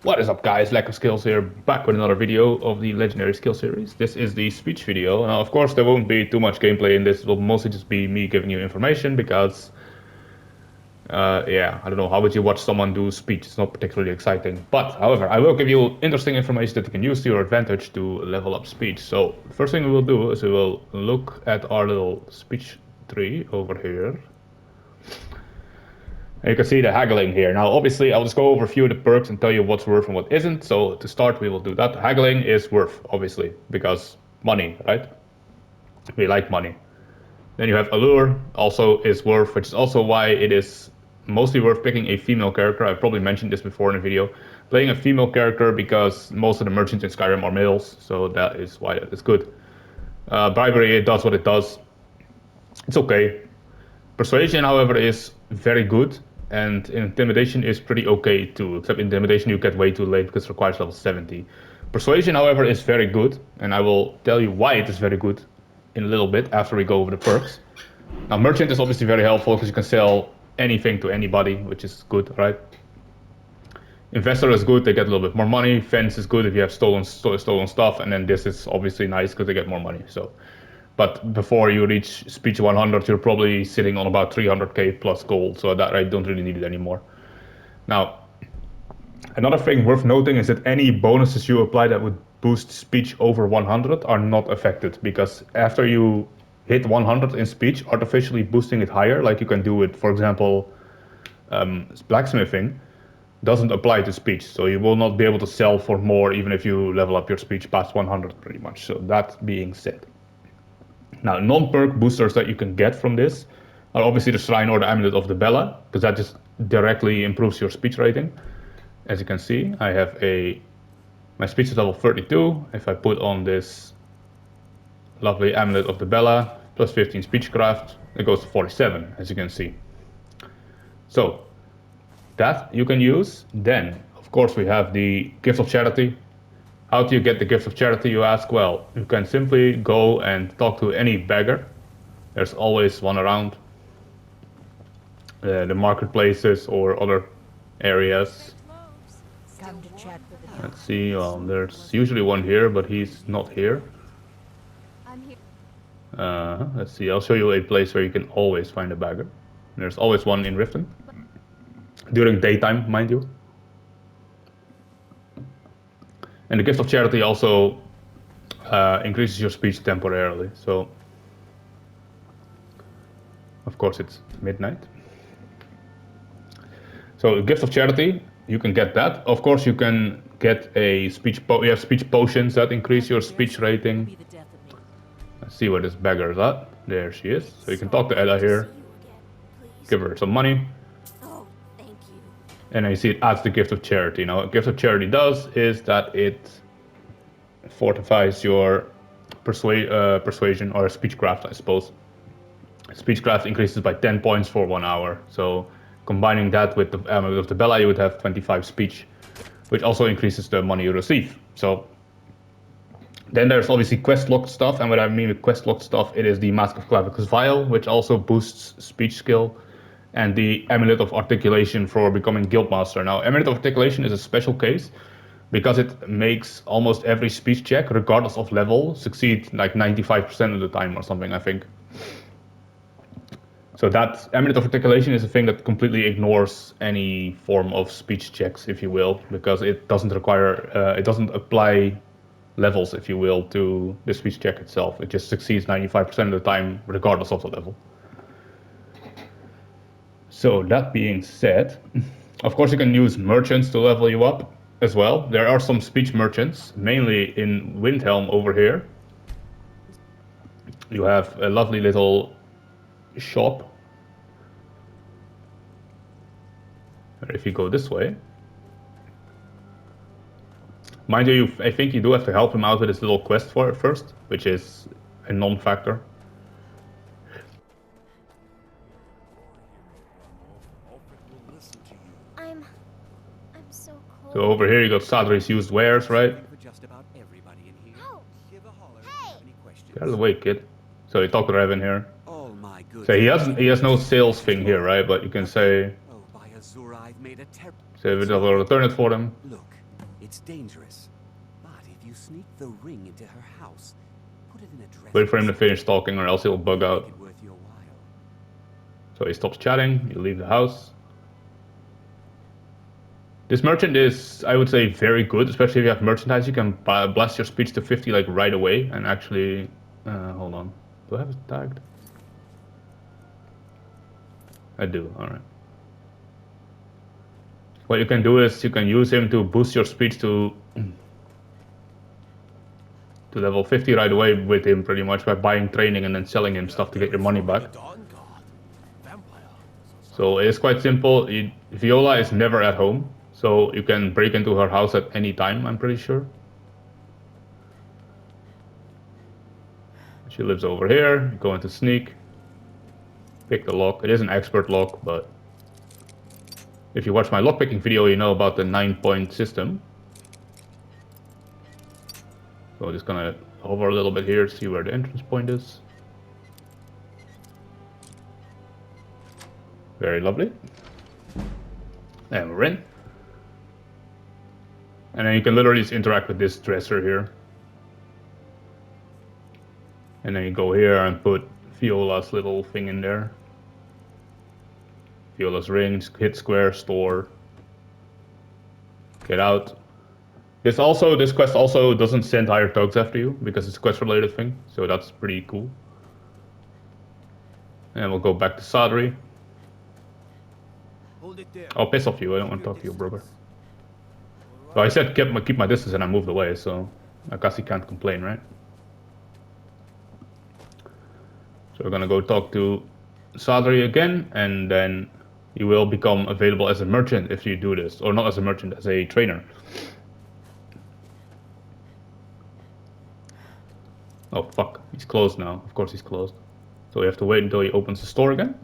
What is up guys, Lack of Skills here, back with another video of the Legendary Skill Series. This is the speech video. Now of course there won't be too much gameplay in this, it will mostly just be me giving you information because yeah, I don't know, how would you watch someone do speech? It's not particularly exciting. But however, I will give you interesting information that you can use to your advantage to level up speech. So the first thing we will do is we will look at our little speech tree over here. And you can see the haggling here. Now, obviously, I'll just go over a few of the perks and tell you what's worth and what isn't. So to start, we will do that. Haggling is worth, obviously, because money, right? We like money. Then you have Allure, also is worth, which is also why it is mostly worth picking a female character. I've probably mentioned this before in a video. Playing a female character because most of the merchants in Skyrim are males, so that is why that is good. Bribery, it does what it does. It's okay. Persuasion, however, is very good. And Intimidation is pretty okay too, except Intimidation you get way too late because it requires level 70. Persuasion, however, is very good, and I will tell you why it is very good in a little bit after we go over the perks. Now, Merchant is obviously very helpful because you can sell anything to anybody, which is good, right? Investor is good, they get a little bit more money. Fence is good if you have stolen stuff, and then this is obviously nice because they get more money. So, but before you reach speech 100, you're probably sitting on about 300k plus gold, so that I don't really need it anymore. Now, another thing worth noting is that any bonuses you apply that would boost speech over 100 are not affected, because after you hit 100 in speech, artificially boosting it higher, like you can do with, for example, blacksmithing, doesn't apply to speech. So you will not be able to sell for more even if you level up your speech past 100 pretty much. So that being said. Now, non-perk boosters that you can get from this are obviously the Shrine or the Amulet of the Bella, because that just directly improves your speech rating. As you can see, I have my speech is level 32. If I put on this lovely Amulet of the Bella, plus 15 speechcraft, it goes to 47, as you can see. So, that you can use. Then, of course, we have the Gift of Charity. How do you get the Gift of Charity, you ask? Well, you can simply go and talk to any beggar. There's always one around. The marketplaces or other areas. Let's see, well, there's usually one here, but he's not here. Let's see, I'll show you a place where you can always find a beggar. There's always one in Riften. During daytime, mind you. And the Gift of Charity also increases your speech temporarily. So, of course, it's midnight. So, the Gift of Charity, you can get that. Of course, you can get a speech. You have speech potions that increase your speech rating. Let's see where this beggar is at. There she is. So you can talk to Ella here. Give her some money. And then you see it adds the Gift of Charity. Now, what Gift of Charity does is that it fortifies your persuasion or speechcraft, I suppose. Speechcraft increases by 10 points for 1 hour. So combining that with the Amulet of the Bella, you would have 25 speech, which also increases the money you receive. So then there's obviously quest-locked stuff, and what I mean with quest-locked stuff, it is the Mask of Clavicus Vial, which also boosts speech skill, and the Amulet of Articulation for becoming Guildmaster. Now, Amulet of Articulation is a special case because it makes almost every speech check, regardless of level, succeed like 95% of the time or something, I think. So that Amulet of Articulation is a thing that completely ignores any form of speech checks, if you will, because it doesn't require, it doesn't apply levels, if you will, to the speech check itself. It just succeeds 95% of the time, regardless of the level. So that being said, of course you can use merchants to level you up as well. There are some speech merchants, mainly in Windhelm over here. You have a lovely little shop. If you go this way. Mind you, I think you do have to help him out with his little quest for it first, which is a non-factor. So over here you got Sadri's used wares, right? Get out of the way, kid. So you talk to Revan here. So he has no sales thing here, right? But you can say, we will return it for them. It's dangerous. But if you sneak the ring into her house, put it in a dress. Wait for him to finish talking or else he'll bug out. So he stops chatting, you leave the house. This merchant is, I would say, very good, especially if you have merchandise. You can blast your speech to 50 like right away and actually... hold on. Do I have it tagged? I do, alright. What you can do is you can use him to boost your speech to level 50 right away with him pretty much by buying training and then selling him stuff to get your money back. So it's quite simple. Viola is never at home, so you can break into her house at any time, I'm pretty sure. She lives over here. Go into sneak. Pick the lock. It is an expert lock, but if you watch my lockpicking video, you know about the 9-point system. So I'm just gonna hover a little bit here, see where the entrance point is. Very lovely. And we're in. And then you can literally just interact with this dresser here. And then you go here and put Viola's little thing in there. Viola's ring, hit square, store. Get out. This quest also doesn't send higher thugs after you, because it's a quest related thing, so that's pretty cool. And we'll go back to Sadri. I'll piss off you, I don't want to talk to you, brother. So I said keep my distance and I moved away, so I guess he can't complain, right? So we're gonna go talk to Sadri again, and then you will become available as a merchant if you do this. Or not as a merchant, as a trainer. Oh fuck, he's closed now. Of course he's closed. So we have to wait until he opens the store again.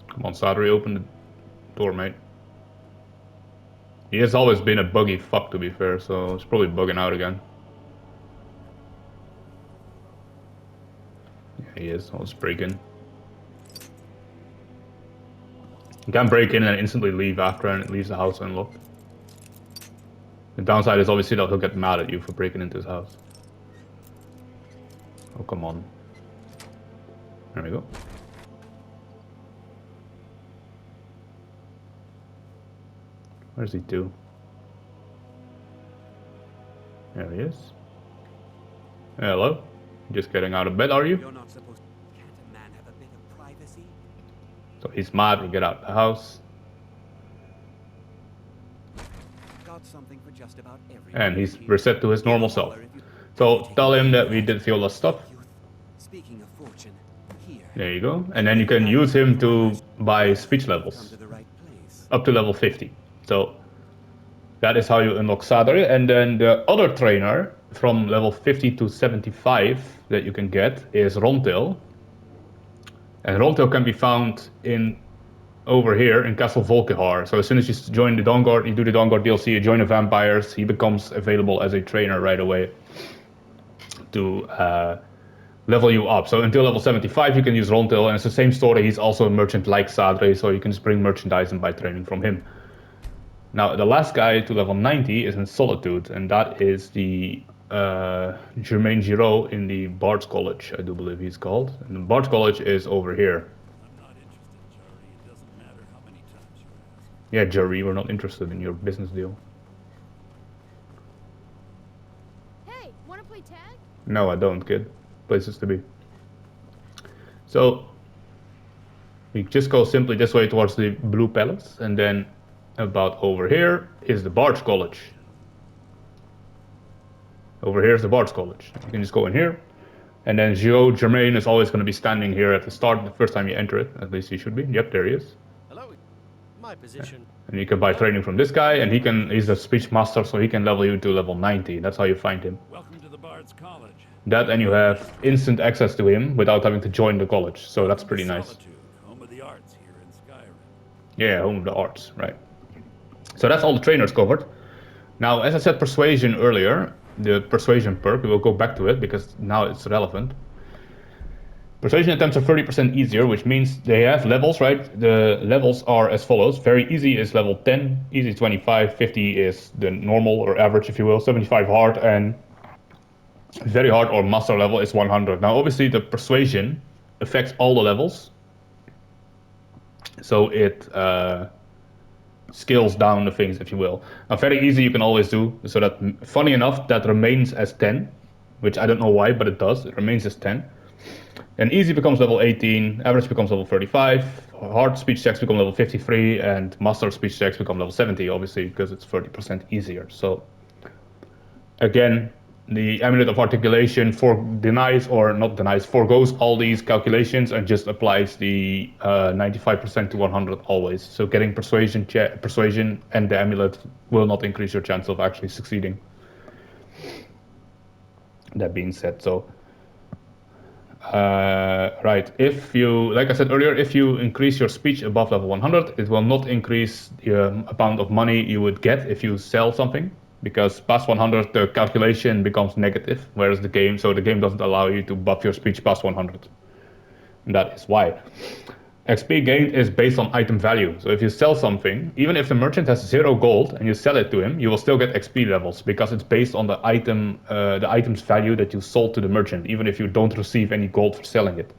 Come on, Sadri, open the door, mate. He has always been a buggy fuck, to be fair, so he's probably bugging out again. Yeah, he is. I'll just break in. You can break in and instantly leave after, and it leaves the house unlocked. The downside is obviously that he'll get mad at you for breaking into his house. Oh, come on. There we go. Where's he to? There he is. Hello? Just getting out of bed, are you? You're not supposed to. Can't a man have a bit of privacy? So he's mad to get out of the house. Got something for just about everyone. And he's reset to his normal self. So tell him that we did Viola's stuff. Speaking of fortune, here. There you go. And then you can use him to buy speech levels. Up to level 50. So that is how you unlock Sadri. And then the other trainer from level 50 to 75 that you can get is Rontail. And Rontail can be found in over here in Castle Volkihar. So as soon as you join the Dawnguard, you do the Dawnguard DLC, you join the vampires, he becomes available as a trainer right away to level you up. So until level 75 you can use Rontail, and it's the same story. He's also a merchant like Sadri, so you can just bring merchandise and buy training from him. Now the last guy to level 90 is in Solitude, and that is the Germain Giraud in the Bard's College, I do believe he's called. And the Bard's College is over here. I'm not interested, Jerry. It doesn't matter how many times you ask. Yeah, Jerry, we're not interested in your business deal. Hey, wanna play tag? No, I don't, kid. Places to be. So we just go simply this way towards the Blue Palace, and then about over here is the Bard's College. Over here is the Bard's College. You can just go in here, and then Giraud Germain is always going to be standing here at the start, the first time you enter it. At least he should be. Yep, there he is. Hello. My position. And you can buy training from this guy, and he's a speech master, so he can level you to level 90. That's how you find him. Welcome to the Bard's College. That, and you have instant access to him without having to join the college, so that's pretty nice. Solitude, home of the arts here in Skyrim. Yeah, home of the arts, right. So that's all the trainers covered. Now, as I said persuasion earlier, the persuasion perk, we will go back to it because now it's relevant. Persuasion attempts are 30% easier, which means they have levels, right? The levels are as follows. Very easy is level 10, easy 25, 50 is the normal or average, if you will, 75 hard, and very hard or master level is 100. Now, obviously, the persuasion affects all the levels, so it scales down the things, if you will. Now, very easy you can always do, so that, funny enough, that remains as 10, which I don't know why, but it does. It remains as 10. And easy becomes level 18, average becomes level 35, hard speech checks become level 53, and master speech checks become level 70, obviously, because it's 30% easier. So, again, the Amulet of Articulation denies, or not denies, foregoes all these calculations and just applies the 95% to 100 always. So getting persuasion and the Amulet will not increase your chance of actually succeeding. That being said, so right, if you, like I said earlier, if you increase your speech above level 100, it will not increase the amount of money you would get if you sell something, because past 100 the calculation becomes negative, whereas the game doesn't allow you to buff your speech past 100. And that is why. XP gained is based on item value. So if you sell something, even if the merchant has 0 gold and you sell it to him, you will still get XP levels because it's based on the item's value that you sold to the merchant, even if you don't receive any gold for selling it.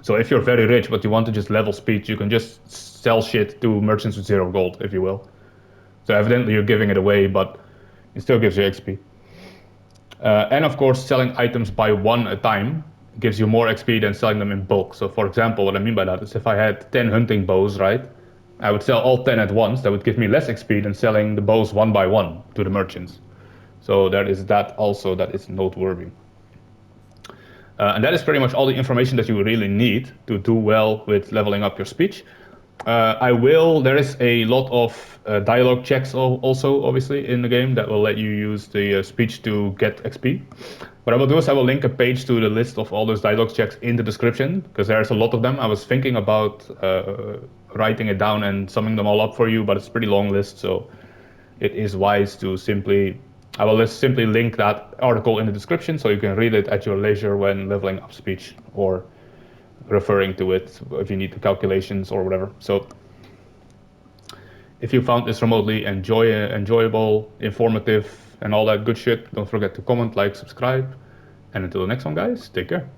So if you're very rich but you want to just level speech, you can just sell shit to merchants with 0 gold, if you will. So evidently you're giving it away, but it still gives you XP. And of course, selling items by one at a time gives you more XP than selling them in bulk. So for example, what I mean by that is if I had 10 hunting bows, right, I would sell all 10 at once. That would give me less XP than selling the bows one by one to the merchants. So there is that also that is noteworthy. And that is pretty much all the information that you really need to do well with leveling up your speech. There is a lot of dialogue checks also, obviously, in the game that will let you use the speech to get XP. What I will do is I will link a page to the list of all those dialogue checks in the description, because there's a lot of them. I was thinking about writing it down and summing them all up for you, but it's a pretty long list, so it is wise to I will just simply link that article in the description so you can read it at your leisure when leveling up speech or referring to it if you need the calculations or whatever. So if you found this remotely enjoyable, informative, and all that good shit, don't forget to comment, like, subscribe. And until the next one, guys, take care.